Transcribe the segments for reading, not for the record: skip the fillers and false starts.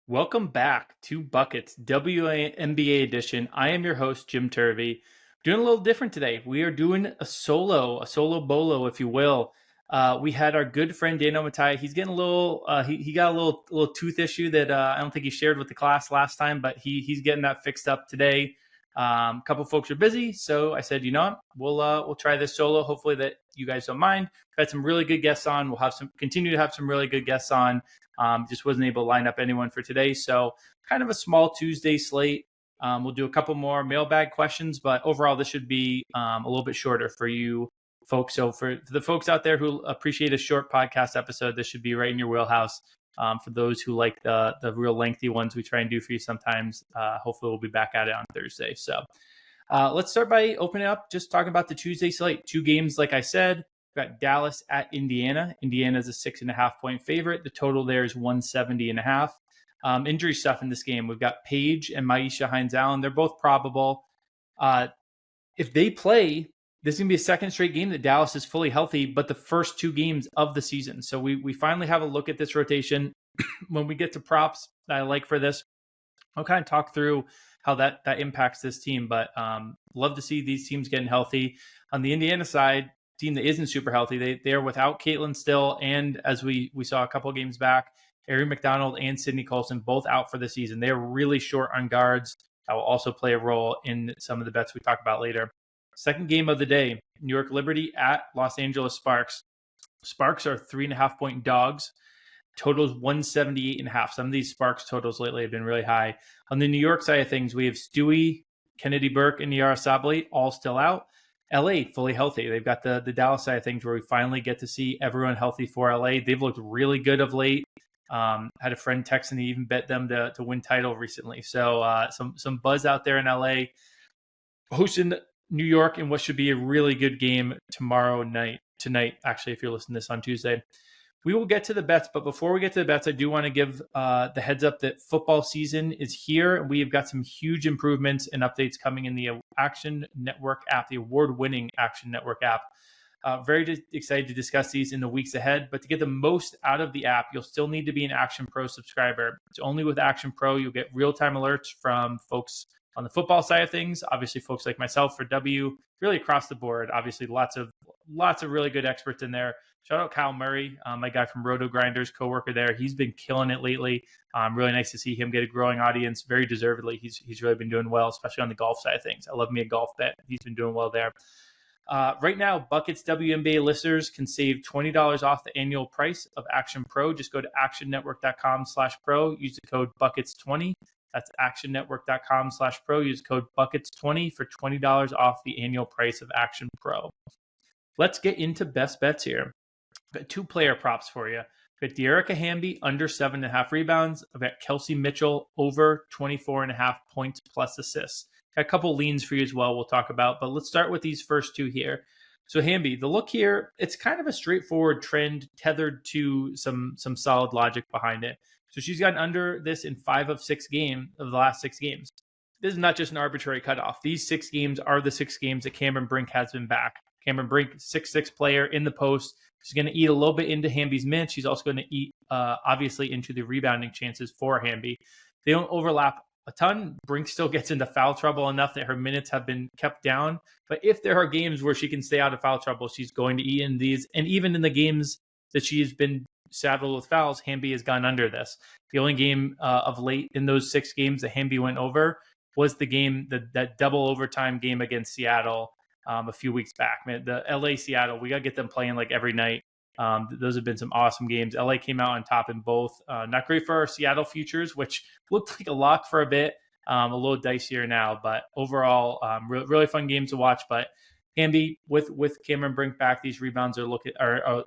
Welcome back to Buckets WNBA edition. I am your host, Jim Turvey. Doing a little different today. We are doing a solo bolo, if you will. We had our good friend Dano Matai. He's getting a little. He got a little tooth issue that I don't think he shared with the class last time, but he's getting that fixed up today. A couple folks are busy, so I said, you know what, we'll try this solo. Hopefully that you guys don't mind. We've had some really good guests on. We'll continue to have some really good guests on. Just wasn't able to line up anyone for today. So kind of a small Tuesday slate. We'll do a couple more mailbag questions, but overall this should be a little bit shorter for you folks. So for the folks out there who appreciate a short podcast episode, this should be right in your wheelhouse. For those who like the real lengthy ones we try and do for you sometimes, hopefully we'll be back at it on Thursday. So let's start by opening up, just talking about the Tuesday slate. 2 games, like I said. We've got Dallas at Indiana. Indiana is a 6.5 point favorite. The total there is 170.5. Injury stuff in this game. We've got Paige and Maisha Hines-Allen. They're both probable. If they play, this is going to be a second straight game that Dallas is fully healthy, but the first 2 games of the season. So we finally have a look at this rotation. When we get to props that I like for this, I'll kind of talk through how that impacts this team. But love to see these teams getting healthy. On the Indiana side, team that isn't super healthy. They are without Caitlin still, and as we saw a couple of games back, Ari McDonald and Sydney Colson both out for the season. They're really short on guards. That will also play a role in some of the bets we talk about later. Second game of the day, New York Liberty at Los Angeles Sparks. Sparks are 3.5 point dogs. Totals 178.5. Some of these Sparks totals lately have been really high. On the New York side of things, we have Stewie, Kennedy Burke, and Yara Sabally all still out. LA fully healthy. They've got the Dallas side of things where we finally get to see everyone healthy for LA. They've looked really good of late. Had a friend text and he even bet them to win title recently. So some buzz out there in LA. Hosting New York in what should be a really good game tonight, actually, if you're listening to this on Tuesday. We will get to the bets, but before we get to the bets, I do want to give the heads up that football season is here. We have got some huge improvements and updates coming in the Action Network app, the award-winning Action Network app. Very excited to discuss these in the weeks ahead, but to get the most out of the app, you'll still need to be an Action Pro subscriber. It's only with Action Pro you'll get real-time alerts from folks on the football side of things, obviously folks like myself for W, really across the board. Obviously lots of really good experts in there. Shout out Kyle Murray, my guy from Roto Grinders, coworker there. He's been killing it lately. Really nice to see him get a growing audience, very deservedly. He's really been doing well, especially on the golf side of things. I love me a golf bet. He's been doing well there. Right now, Buckets WNBA listeners can save $20 off the annual price of Action Pro. Just go to actionnetwork.com/pro. Use the code Buckets20. That's actionnetwork.com/pro. Use code Buckets20 for $20 off the annual price of Action Pro. Let's get into best bets here. I've got 2 player props for you. I've got De'Arica Hamby under 7.5 rebounds. I've got Kelsey Mitchell over 24.5 points plus assists. Got a couple leans for you as well we'll talk about, but let's start with these first 2 here. So Hamby, the look here, it's kind of a straightforward trend tethered to some solid logic behind it. So she's gotten under this in 5 of 6 games of the last 6 games. This is not just an arbitrary cutoff. These 6 games are the 6 games that Cameron Brink has been back. Cameron Brink, 6'6" player in the post. She's going to eat a little bit into Hamby's minutes. She's also going to eat, obviously, into the rebounding chances for Hamby. They don't overlap a ton. Brink still gets into foul trouble enough that her minutes have been kept down. But if there are games where she can stay out of foul trouble, she's going to eat in these. And even in the games that she has been saddled with fouls, Hamby has gone under this. The only game of late in those 6 games that Hamby went over was the game, that double overtime game against Seattle a few weeks back. Man, the LA Seattle, we got to get them playing like every night. Those have been some awesome games. LA came out on top in both. Not great for our Seattle futures, which looked like a lock for a bit. A little dicier now, but overall, really fun games to watch. But Hamby, with Cameron Brink back, these rebounds are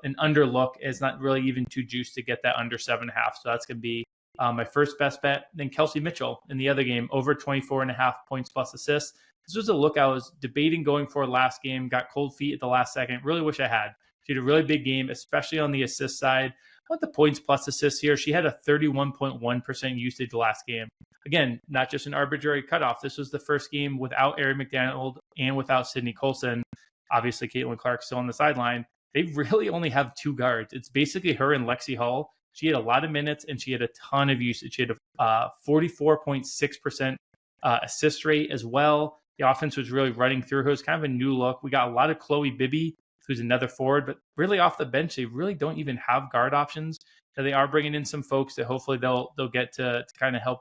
an under look. It's not really even too juiced to get that under 7.5. So that's going to be my first best bet. Then Kelsey Mitchell in the other game, over 24.5 points plus assists. This was a look I was debating going for last game, got cold feet at the last second. Really wish I had. She had a really big game, especially on the assist side. I want the points plus assists here. She had a 31.1% usage last game. Again, not just an arbitrary cutoff. This was the first game without Ari McDonald and without Sydney Colson. Obviously, Caitlin Clark still on the sideline. They really only have 2 guards. It's basically her and Lexi Hull. she had a lot of minutes and she had a ton of usage. She had a 44.6% assist rate as well. The offense was really running through her. It was kind of a new look. We got a lot of Chloe Bibby, who's another forward, but really off the bench, they really don't even have guard options. So they are bringing in some folks that hopefully they'll get to kind of help,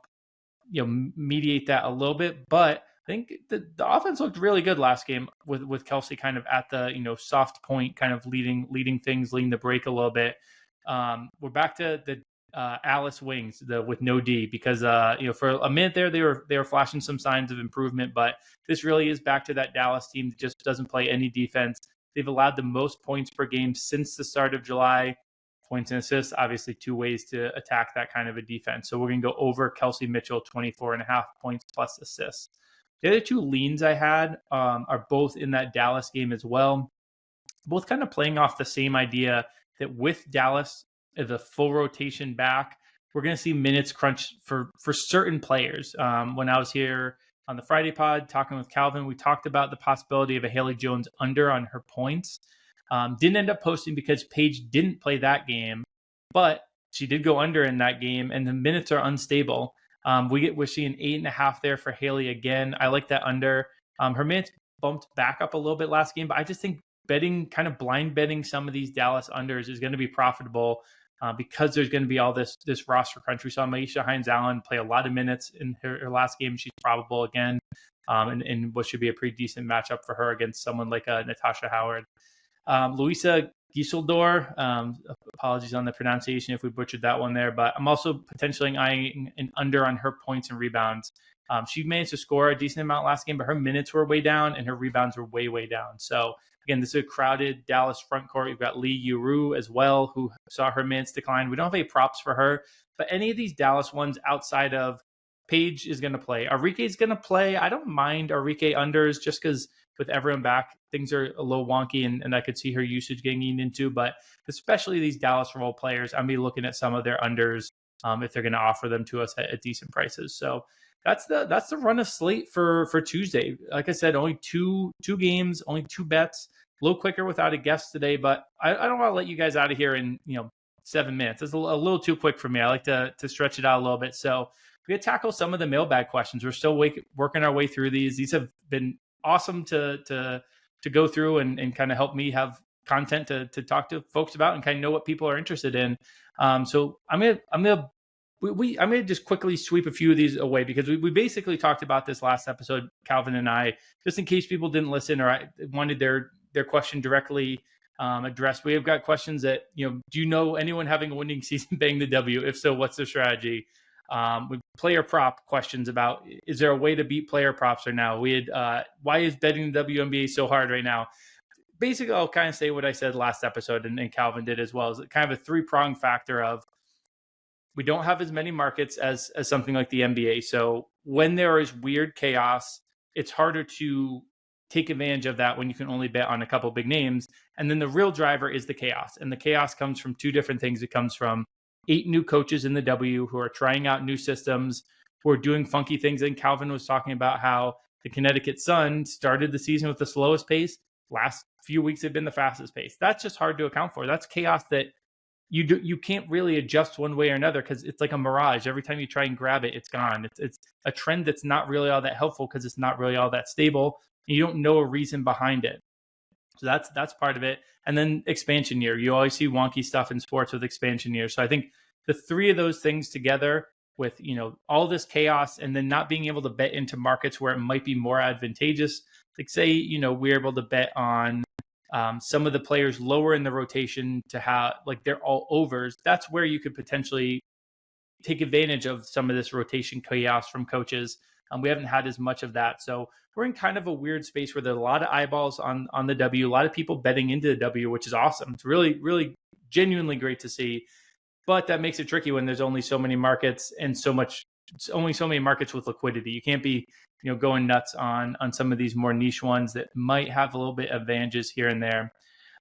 mediate that a little bit. But I think the offense looked really good last game with Kelsey kind of at the, soft point, kind of leading the break a little bit. We're back to the Alice wings with no D because for a minute there they were flashing some signs of improvement, but this really is back to that Dallas team that just doesn't play any defense. They've allowed the most points per game since the start of July. Points and assists, obviously two ways to attack that kind of a defense. So we're going to go over Kelsey Mitchell, 24.5 points plus assists. The other two leans I had are both in that Dallas game as well. Both kind of playing off the same idea that with Dallas, the full rotation back, we're going to see minutes crunch for certain players. When I was here on the Friday pod talking with Calvin, we talked about the possibility of a Haley Jones under on her points. Didn't end up posting because Paige didn't play that game, but she did go under in that game, and the minutes are unstable. We're seeing 8.5 there for Haley again. I like that under. Her minutes bumped back up a little bit last game, but I just think kind of blind betting some of these Dallas unders is going to be profitable because there's going to be all this roster crunch. We saw Maisha Hines-Allen play a lot of minutes in her last game. She's probable again, and what should be a pretty decent matchup for her against someone like Natasha Howard. Luisa Gieseldor, apologies on the pronunciation if we butchered that one there, but I'm also potentially eyeing an under on her points and rebounds. She managed to score a decent amount last game, but her minutes were way down and her rebounds were way, way down. So again, this is a crowded Dallas front court. You've got Lee Yuru as well, who saw her minutes decline. We don't have any props for her, but any of these Dallas ones outside of Paige is going to play. Arike is going to play. I don't mind Arike unders just because with everyone back, things are a little wonky and I could see her usage getting into, but especially these Dallas role players, I'm be looking at some of their unders if they're going to offer them to us at decent prices. So that's the run of Slate for Tuesday. Like I said, only two games, only two bets, a little quicker without a guest today, but I don't want to let you guys out of here in 7 minutes. It's a little too quick for me. I like to stretch it out a little bit. So we're going to tackle some of the mailbag questions. We're still working our way through these. These have been awesome to go through and kind of help me have content to talk to folks about and kind of know what people are interested in. So I'm gonna just quickly sweep a few of these away because we basically talked about this last episode, Calvin and I, just in case people didn't listen or I wanted their question directly addressed. We have got questions that, do you know anyone having a winning season betting the W? If so, what's the strategy? With player prop questions about, is there a way to beat player props right now? We had, why is betting the WNBA so hard right now? Basically, I'll kind of say what I said last episode and Calvin did as well, is kind of a three-pronged factor of we don't have as many markets as something like the NBA. So when there is weird chaos, it's harder to take advantage of that when you can only bet on a couple big names. And then the real driver is the chaos. And the chaos comes from two different things. It comes from 8 new coaches in the W who are trying out new systems, who are doing funky things. And Calvin was talking about how the Connecticut Sun started the season with the slowest pace. Last few weeks have been the fastest pace. That's just hard to account for. That's chaos that you can't really adjust one way or another because it's like a mirage. Every time you try and grab it, it's gone. It's a trend that's not really all that helpful because it's not really all that stable. And you don't know a reason behind it. So that's part of it. And then expansion year. You always see wonky stuff in sports with expansion year. So I think the three of those things together with, all this chaos and then not being able to bet into markets where it might be more advantageous. Like say, we're able to bet on some of the players lower in the rotation to have, like they're all overs. That's where you could potentially take advantage of some of this rotation chaos from coaches. We haven't had as much of that. So we're in kind of a weird space where there's a lot of eyeballs on the W, a lot of people betting into the W, which is awesome. It's really, really genuinely great to see. But that makes it tricky when there's only so many markets and only so many markets with liquidity. You can't be, going nuts on some of these more niche ones that might have a little bit of advantages here and there.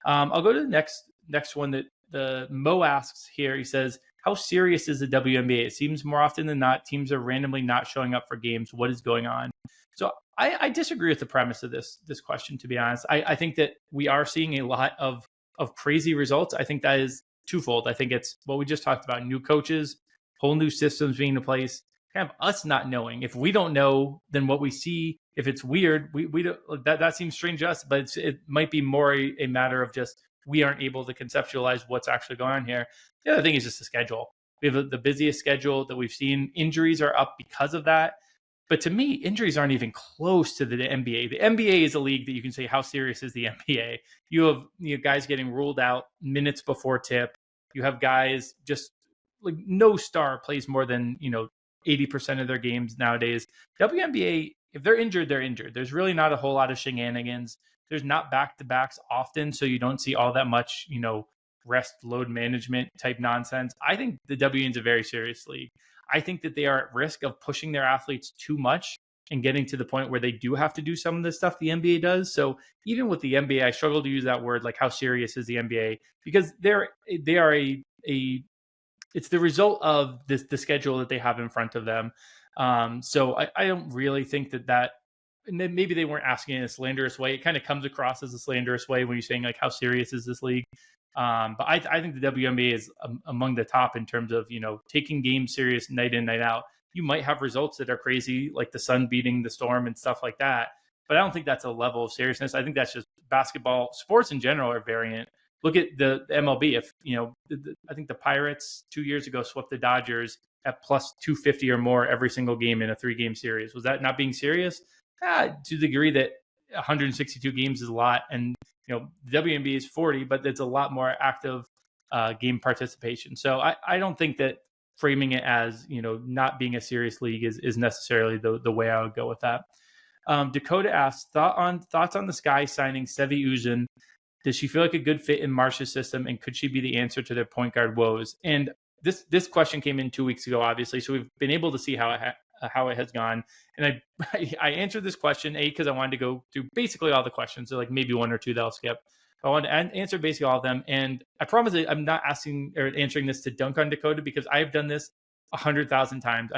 I'll go to the next one that the Mo asks here. He says, how serious is the WNBA? It seems more often than not, teams are randomly not showing up for games. What is going on? So I disagree with the premise of this question, to be honest. I think that we are seeing a lot of crazy results. I think that is twofold. I think it's what we just talked about: new coaches, whole new systems being in place, kind of us not knowing. If we don't know, then what we see, if it's weird, we don't, that seems strange to us, but it might be more a matter of just we aren't able to conceptualize what's actually going on here. The other thing is just the schedule. We have the busiest schedule that we've seen. Injuries are up because of that. But to me, injuries aren't even close to the NBA. The NBA is a league that you can say, how serious is the NBA? You have guys getting ruled out minutes before tip. You have guys just like no star plays more than 80% of their games nowadays. WNBA, if they're injured, they're injured. There's really not a whole lot of shenanigans. There's not back-to-backs often, so you don't see all that much, rest load management type nonsense. I think the WN is a very serious league. I think that they are at risk of pushing their athletes too much and getting to the point where they do have to do some of the stuff the NBA does. So even with the NBA, I struggle to use that word, like how serious is the NBA, because they are it's the result of the schedule that they have in front of them. So I don't really think that, and then maybe they weren't asking in a slanderous way. It kind of comes across as a slanderous way when you're saying like, how serious is this league? But I think the WNBA is among the top in terms of, taking games serious night in, night out. You might have results that are crazy, like the Sun beating the Storm and stuff like that. But I don't think that's a level of seriousness. I think that's just basketball. Sports in general are variant. Look at the MLB. If, I think the Pirates 2 years ago swept the Dodgers at plus 250 or more every single game in a 3-game series. Was that not being serious? To the degree that 162 games is a lot. And, the WNBA is 40, but it's a lot more active game participation. So I don't think that framing it as, not being a serious league is necessarily the way I would go with that. Dakota asks, thoughts on the Sky signing Sevi Uzun. Does she feel like a good fit in Marsh's system, and could she be the answer to their point guard woes? And this question came in 2 weeks ago, obviously, so we've been able to see how it has gone. And I answered this question, because I wanted to go through basically all the questions, so like maybe one or two that I'll skip. I wanted to answer basically all of them. And I promise that I'm not asking or answering this to dunk on Dakota, because I've done this 100,000 times.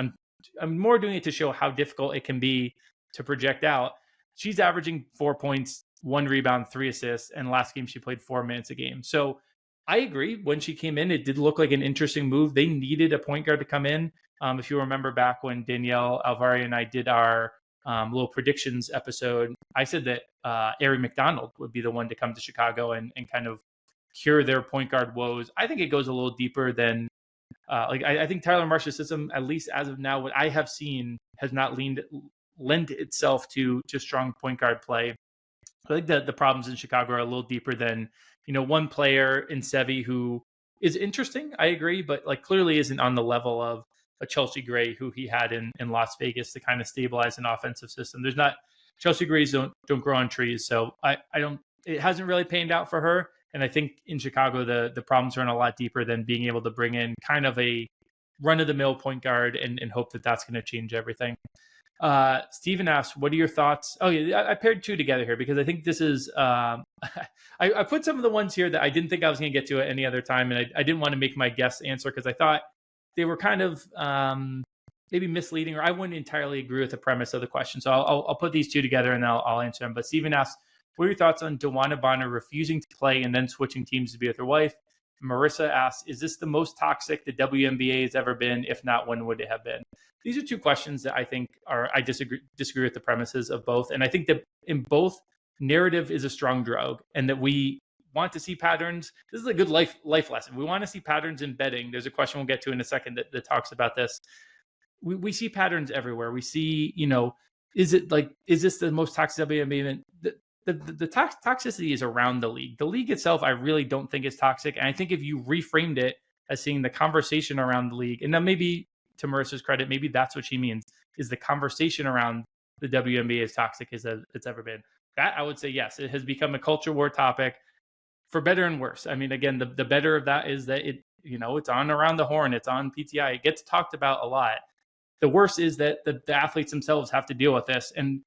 I'm more doing it to show how difficult it can be to project out. She's averaging 4 points, 1 rebound, 3 assists, and last game she played 4 minutes a game. So I agree. When she came in, it did look like an interesting move. They needed a point guard to come in. If you remember back when Danielle Alvari and I did our little predictions episode, I said that Ari McDonald would be the one to come to Chicago and kind of cure their point guard woes. I think it goes a little deeper than I think Tyler Marsh's system, at least as of now, what I have seen, has not lent itself to strong point guard play. I think that the problems in Chicago are a little deeper than, one player in Sevi who is interesting. I agree, but like clearly isn't on the level of a Chelsea Gray who he had in Las Vegas to kind of stabilize an offensive system. There's not, Chelsea Grays don't grow on trees. So I don't, it hasn't really panned out for her. And I think in Chicago, the problems run a lot deeper than being able to bring in kind of a run of the mill point guard and hope that that's going to change everything. Steven asks, what are your thoughts? Oh yeah, I paired two together here because I think this is, I put some of the ones here that I didn't think I was going to get to at any other time. And I didn't want to make my guess answer because I thought they were kind of maybe misleading, or I wouldn't entirely agree with the premise of the question. So I'll put these two together and I'll answer them. But Steven asks, what are your thoughts on DeWanna Bonner refusing to play and then switching teams to be with her wife? Marissa asks, is this the most toxic the WNBA has ever been? If not, when would it have been? These are two questions that I think I disagree with the premises of both. And I think that in both, narrative is a strong drug, and that we want to see patterns. This is a good life lesson. We want to see patterns in betting. There's a question we'll get to in a second that talks about this. We see patterns everywhere. We see, is this the most toxic WNBA? The toxicity is around the league. The league itself, I really don't think is toxic. And I think if you reframed it as seeing the conversation around the league, and now maybe to Marissa's credit, maybe that's what she means, is the conversation around the WNBA as toxic as it's ever been. That I would say, yes, it has become a culture war topic for better and worse. I mean, again, the better of that is that it's on Around the Horn, it's on PTI, it gets talked about a lot. The worst is that the athletes themselves have to deal with this. And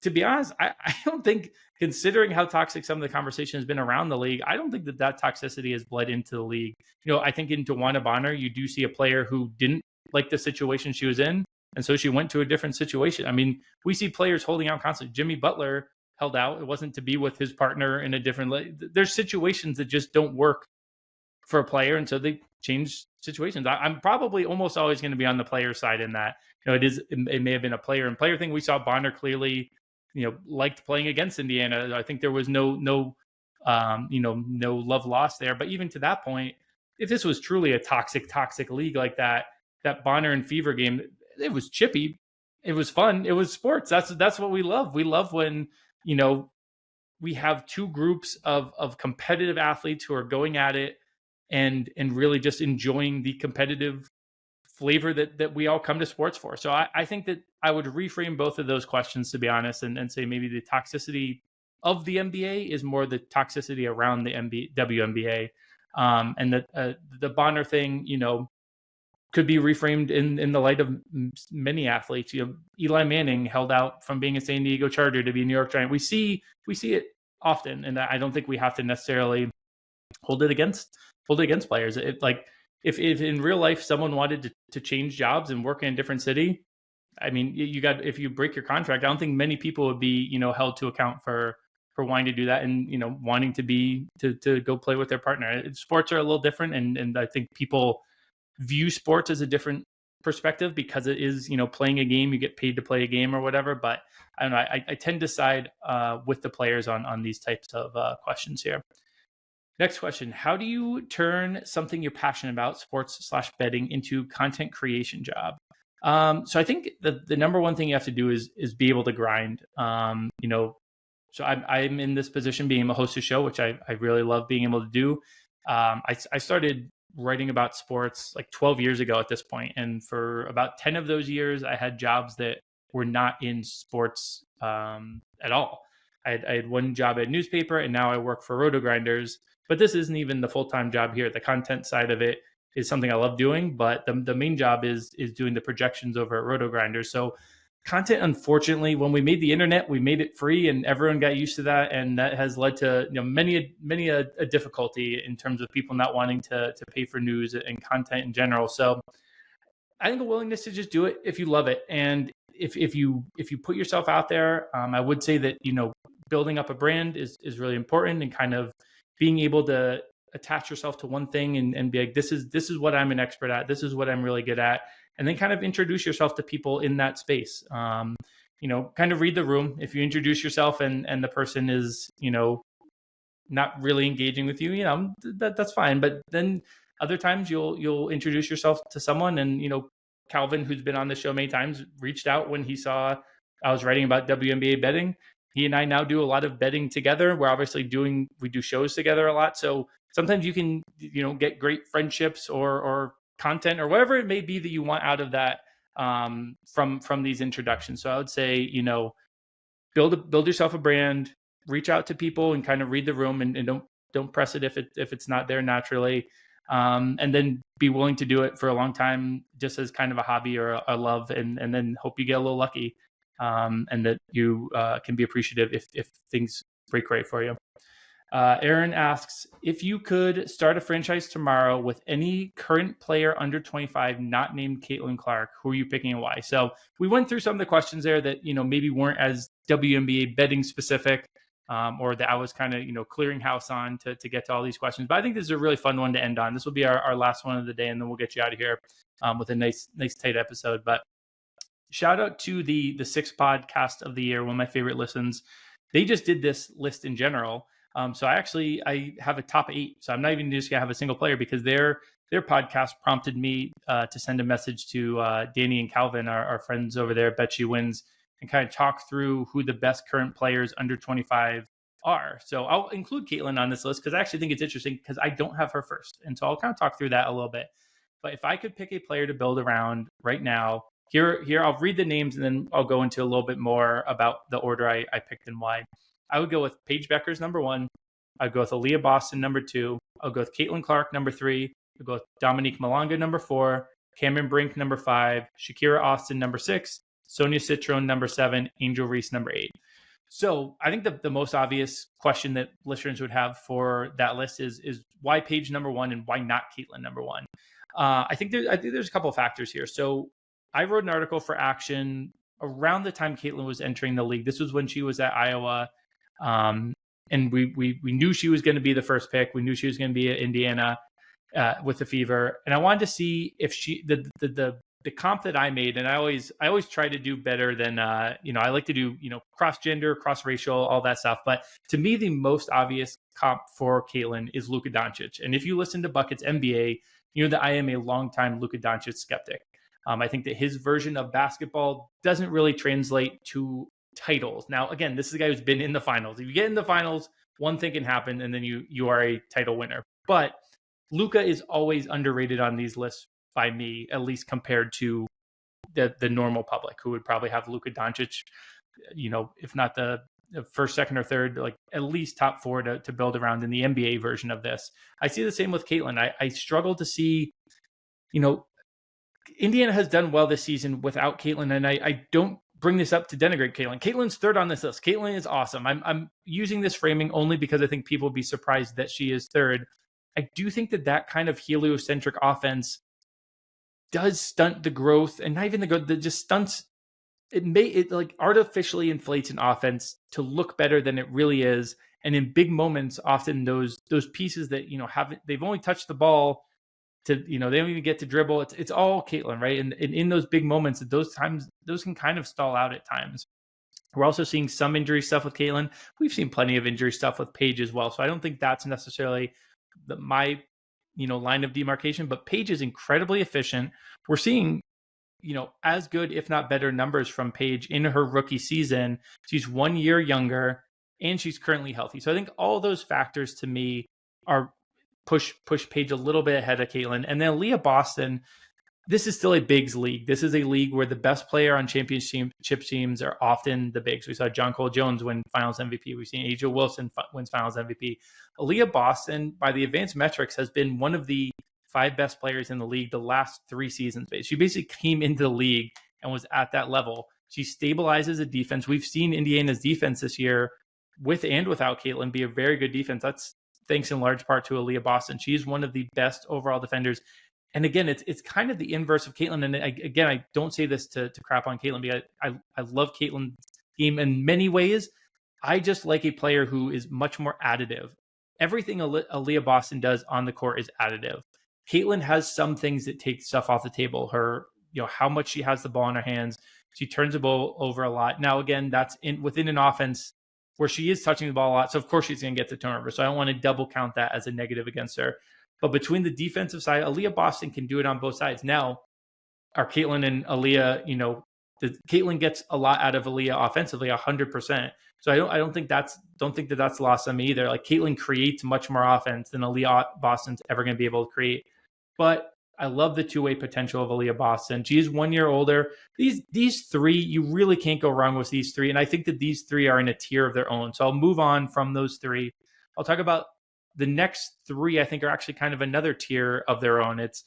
to be honest, I don't think, considering how toxic some of the conversation has been around the league, I don't think that toxicity has bled into the league. I think in DeWanna Bonner, you do see a player who didn't like the situation she was in, and so she went to a different situation. I mean, we see players holding out constantly. Jimmy Butler held out. It wasn't to be with his partner in a different. There's situations that just don't work for a player, and so they change situations. I'm probably almost always going to be on the player side in that. It may have been a player and player thing. We saw Bonner clearly, liked playing against Indiana. I think there was no love lost there. But even to that point, if this was truly a toxic league like that Bonner and Fever game, it was chippy. It was fun. It was sports. That's what we love. We love when, we have two groups of competitive athletes who are going at it and really just enjoying the competitive flavor that we all come to sports for. So I think that I would reframe both of those questions, to be honest, and say maybe the toxicity of the NBA is more the toxicity around the WNBA. And the Bonner thing, could be reframed in the light of many athletes. Eli Manning held out from being a San Diego Charger to be a New York Giant. We see it often, and I don't think we have to necessarily hold it against players. If in real life someone wanted to change jobs and work in a different city, I mean, if you break your contract, I don't think many people would be held to account for wanting to do that and wanting to go play with their partner. Sports are a little different, and I think people view sports as a different perspective because it is, playing a game, you get paid to play a game or whatever. But I don't know, I tend to side with the players on these types of questions here. Next question: how do you turn something you're passionate about, sports/betting, into content creation job? So I think the number one thing you have to do is be able to grind. So I'm in this position being a host of a show, which I really love being able to do. I started writing about sports like 12 years ago at this point, and for about 10 of those years I had jobs that were not in sports at all. I had one job at a newspaper, and now I work for Roto Grinders, but this isn't even the full-time job here. The content side of it is something I love doing, but the main job is doing the projections over at Roto Grinders. So content, unfortunately, when we made the internet, we made it free and everyone got used to that. And that has led to many a difficulty in terms of people not wanting to pay for news and content in general. So I think a willingness to just do it if you love it. And if you put yourself out there, I would say that, building up a brand is really important, and kind of being able to attach yourself to one thing and be like, this is what I'm an expert at. This is what I'm really good at. And then kind of introduce yourself to people in that space. Kind of read the room. If you introduce yourself and the person is, not really engaging with you, that's fine. But then other times you'll introduce yourself to someone, and, Calvin, who's been on the show many times, reached out when he saw I was writing about WNBA betting. He and I now do a lot of betting together. We're obviously we do shows together a lot. So sometimes you can, get great friendships or content or whatever it may be that you want out of that from these introductions. So I would say, build yourself a brand, reach out to people and kind of read the room, and don't press it if it's not there naturally. And then be willing to do it for a long time, just as kind of a hobby or a love, and then hope you get a little lucky, and that you can be appreciative if things break right for you. Aaron asks, if you could start a franchise tomorrow with any current player under 25 not named Caitlin Clark, who are you picking and why? So we went through some of the questions there that, maybe weren't as WNBA betting specific, or that I was kind of, clearing house on to get to all these questions. But I think this is a really fun one to end on. This will be our last one of the day, and then we'll get you out of here with a nice tight episode. But shout out to the sixth podcast of the year, one of my favorite listens. They just did this list in general. So I have a top 8. So I'm not even just gonna have a single player, because their podcast prompted me to send a message to Danny and Calvin, our friends over there at Bet She Wins, and kind of talk through who the best current players under 25 are. So I'll include Caitlin on this list because I actually think it's interesting, because I don't have her first. And so I'll kind of talk through that a little bit. But if I could pick a player to build around right now, here I'll read the names and then I'll go into a little bit more about the order I picked and why. I would go with Paige Beckers, number 1. I'd go with Aaliyah Boston, number 2. I'll go with Caitlin Clark, number 3. I'll go with Dominique Malonga, number 4. Cameron Brink, number 5. Shakira Austin, number 6. Sonia Citron, number 7. Angel Reese, number 8. So I think the most obvious question that listeners would have for that list is why Paige number 1 and why not Caitlin number 1? I think there's a couple of factors here. So I wrote an article for Action around the time Caitlin was entering the league. This was when she was at Iowa. And we knew she was going to be the first pick. We knew she was going to be at Indiana. with the Fever, and I wanted to see if the comp that I made, and I always try to do better than I like to do cross gender, cross racial, all that stuff. But to me, the most obvious comp for Caitlin is Luka Doncic. And if you listen to Buckets NBA, you know that I am a longtime Luka Doncic skeptic. I think that his version of basketball doesn't really translate to titles. Now, again, this is a guy who's been in the finals. If you get in the finals, one thing can happen, and then you are a title winner. But Luka is always underrated on these lists by me, at least compared to the normal public, who would probably have Luka Doncic, if not the first, second, or third, like at least top four to build around in the NBA version of this. I see the same with Caitlin. I struggle to see, Indiana has done well this season without Caitlin, and I don't bring this up to denigrate Caitlin. Caitlin's third on this list. Caitlin is awesome. I'm using this framing only because I think people will be surprised that she is third. I do think that kind of heliocentric offense does stunt the growth, and not even the growth, that just stunts. It like artificially inflates an offense to look better than it really is. And in big moments, often those pieces that they've only touched the ball to they don't even get to dribble. It's all Caitlin, right? And in those big moments, at those times, those can kind of stall out at times. We're also seeing some injury stuff with Caitlin. We've seen plenty of injury stuff with Paige as well. So I don't think that's necessarily my line of demarcation, but Paige is incredibly efficient. We're seeing as good, if not better, numbers from Paige in her rookie season. She's 1 year younger and she's currently healthy. So I think all those factors to me are push Paige a little bit ahead of Caitlin. And then Leah Boston, this is still a bigs league. This is a league where the best player on championship teams are often the bigs. We saw John Cole Jones win finals MVP. We've seen Asia Wilson wins finals MVP. Aaliyah Boston, by the advanced metrics, has been one of the 5 best players in the league the last 3 seasons. She basically came into the league and was at that level. She stabilizes a defense. We've seen Indiana's defense this year, with and without Caitlin, be a very good defense. That's thanks in large part to Aaliyah Boston. She's one of the best overall defenders. And again, it's kind of the inverse of Caitlin. And I don't say this to crap on Caitlin, because I love Caitlin's game in many ways. I just like a player who is much more additive. Everything Aaliyah Boston does on the court is additive. Caitlin has some things that take stuff off the table. Her, how much she has the ball in her hands. She turns the ball over a lot. Now, again, that's within an offense where she is touching the ball a lot. So, of course, she's going to get the turnover. So I don't want to double count that as a negative against her. But between the defensive side, Aaliyah Boston can do it on both sides. Now, are Caitlin and Aaliyah, Caitlin gets a lot out of Aaliyah offensively, 100%. So I don't think that's lost on me either. Like, Caitlin creates much more offense than Aaliyah Boston's ever going to be able to create. But I love the two-way potential of Aaliyah Boston. She's 1 year older. These 3, you really can't go wrong with these 3. And I think that these 3 are in a tier of their own. So I'll move on from those 3. I'll talk about the next 3. I think are actually kind of another tier of their own. It's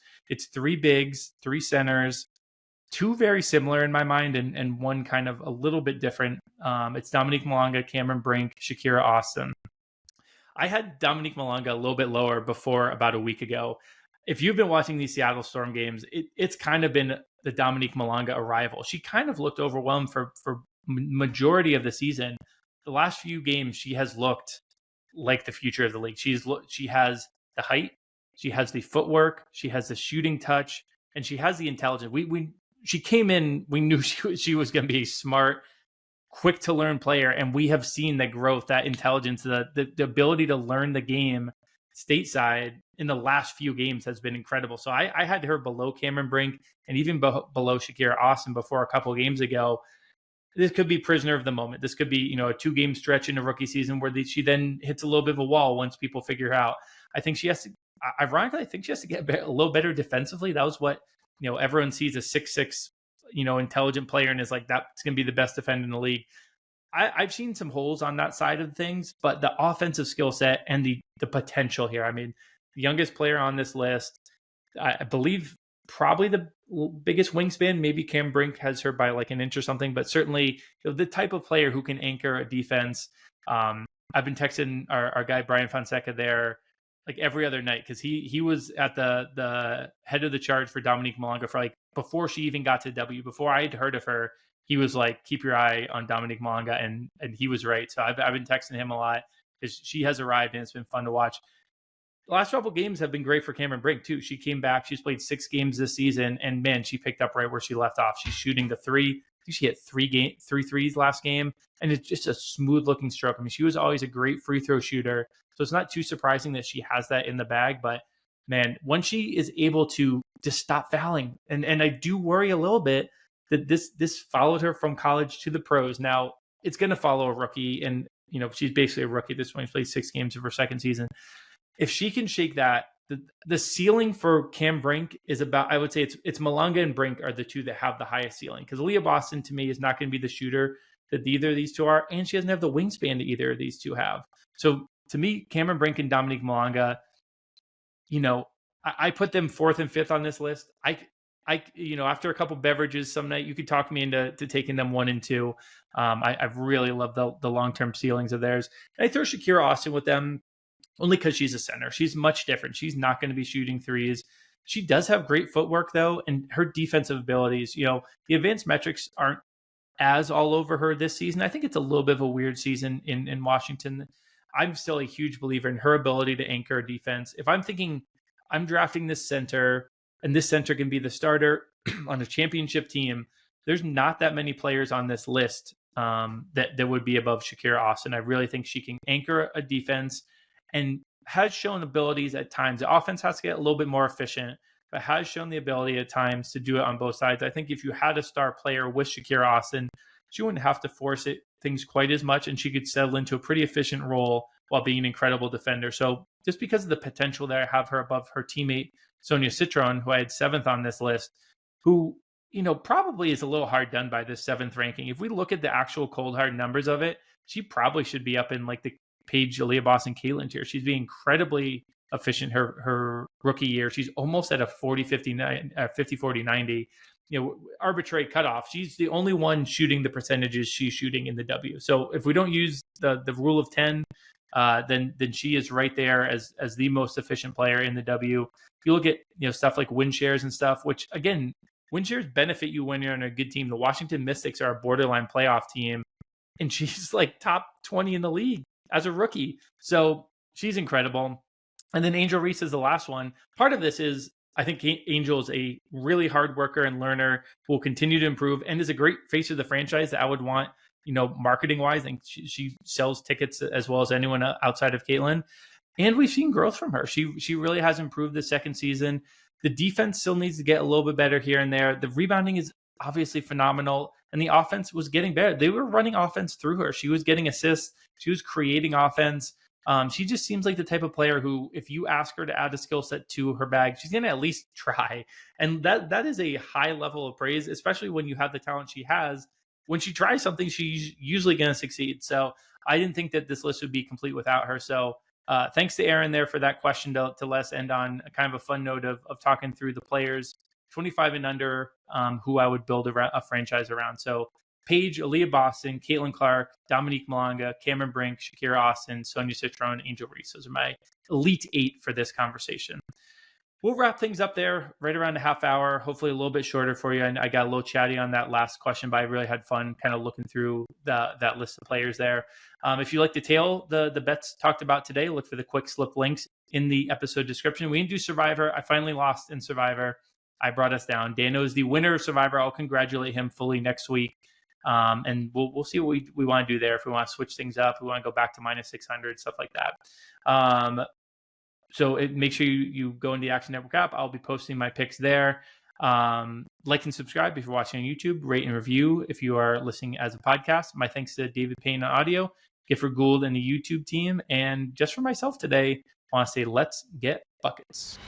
3 bigs, 3 centers, 2 very similar in my mind, and 1 kind of a little bit different. It's Dominique Malonga, Cameron Brink, Shakira Austin. I had Dominique Malonga a little bit lower before about a week ago. If you've been watching these Seattle Storm games, it's kind of been the Dominique Malonga arrival. She kind of looked overwhelmed for majority of the season. The last few games, she has looked like the future of the league. She has the height, she has the footwork, she has the shooting touch, and she has the intelligence. She came in, we knew she was going to be a smart, quick to learn player, and we have seen the growth, that intelligence, the ability to learn the game stateside in the last few games has been incredible. So I had her below Cameron Brink and even below Shakira Austin before a couple of games ago. This could be prisoner of the moment. This could be, a 2-game stretch in a rookie season where she then hits a little bit of a wall once people figure her out. I think she has to, ironically, get a little better defensively. That was what, everyone sees a 6'6", intelligent player and is like, that's going to be the best defender in the league. I've seen some holes on that side of things, but the offensive skill set and the potential here. I mean, the youngest player on this list, I believe probably the biggest wingspan. Maybe Cam Brink has her by like an inch or something, but certainly the type of player who can anchor a defense. I've been texting our guy Brian Fonseca there like every other night, because he was at the head of the chart for Dominique Malonga for like before she even got to W. Before I had heard of her, he was like, keep your eye on Dominique Malonga, and he was right. So I've been texting him a lot because she has arrived and it's been fun to watch. the last couple games have been great for Cameron Brink too. She came back. She's played 6 games this season, and man, she picked up right where she left off. She's shooting the three. I think she hit three threes last game, and it's just a smooth looking stroke. I mean, she was always a great free throw shooter, so it's not too surprising that she has that in the bag. But man, when she is able to just stop fouling, and I do worry a little bit that this followed her from college to the pros. Now it's going to follow a rookie, and she's basically a rookie at this point. She's played 6 games of her second season. If she can shake that, the ceiling for Cam Brink is about, I would say it's Malanga and Brink are the two that have the highest ceiling, because Aaliyah Boston to me is not going to be the shooter that either of these two are, and she doesn't have the wingspan that either of these two have. So to me, Cameron Brink and Dominique Malanga, I put them 4th and 5th on this list. I after a couple beverages some night, you could talk me into taking them 1 and 2. I've really loved the long-term ceilings of theirs. And I throw Shakira Austin with them only because she's a center. She's much different. She's not going to be shooting threes. She does have great footwork, though, and her defensive abilities, the advanced metrics aren't as all over her this season. I think it's a little bit of a weird season in Washington. I'm still a huge believer in her ability to anchor a defense. If I'm thinking I'm drafting this center, and this center can be the starter on a championship team, there's not that many players on this list that would be above Shakira Austin. I really think she can anchor a defense and has shown abilities at times. The offense has to get a little bit more efficient, but has shown the ability at times to do it on both sides. I think if you had a star player with Shakira Austin, she wouldn't have to force things quite as much, and she could settle into a pretty efficient role while being an incredible defender. So just because of the potential that I have her above her teammate, Sonia Citron, who I had 7th on this list, who, probably is a little hard done by this 7th ranking. If we look at the actual cold hard numbers of it, she probably should be up in like the Paige, Aaliyah Boston, Caitlin tier. She's being incredibly efficient her rookie year. She's almost at a 50-40-90, arbitrary cutoff. She's the only one shooting the percentages she's shooting in the W. So if we don't use the rule of 10, then she is right there as the most efficient player in the W. If you look at stuff like win shares and stuff, which again, win shares benefit you when you're on a good team. The Washington Mystics are a borderline playoff team, and she's like top 20 in the league as a rookie. So she's incredible. And then Angel Reese is the last one. Part of this is I think Angel is a really hard worker and learner who will continue to improve and is a great face of the franchise that I would want, marketing wise. And she sells tickets as well as anyone outside of Caitlin. And we've seen growth from her. She really has improved the second season. The defense still needs to get a little bit better here and there. The rebounding is obviously phenomenal, and the offense was getting better. They were running offense through her. She was getting assists. She was creating offense. She just seems like the type of player who, if you ask her to add a skill set to her bag, she's going to at least try. And that is a high level of praise, especially when you have the talent she has. When she tries something, she's usually going to succeed. So I didn't think that this list would be complete without her. So thanks to Aaron there for that question to let us end on a kind of a fun note of talking through the players 25 and under who I would build a franchise around. So Paige, Aaliyah Boston, Caitlin Clark, Dominique Malanga, Cameron Brink, Shakira Austin, Sonia Citron, Angel Reese. Those are my elite 8 for this conversation. We'll wrap things up there right around a half hour, hopefully a little bit shorter for you. And I got a little chatty on that last question, but I really had fun kind of looking through that list of players there. If you like to tail the bets talked about today, look for the quick slip links in the episode description. We didn't do Survivor. I finally lost in Survivor. I brought us down. Dano is the winner of Survivor. I'll congratulate him fully next week. And we'll see what we want to do there. If we want to switch things up, we want to go back to minus 600, stuff like that. So make sure you go into the Action Network app. I'll be posting my picks there. Like and subscribe if you're watching on YouTube. Rate and review if you are listening as a podcast. My thanks to David Payne on audio, Gifford Gould and the YouTube team. And just for myself today, I want to say let's get buckets.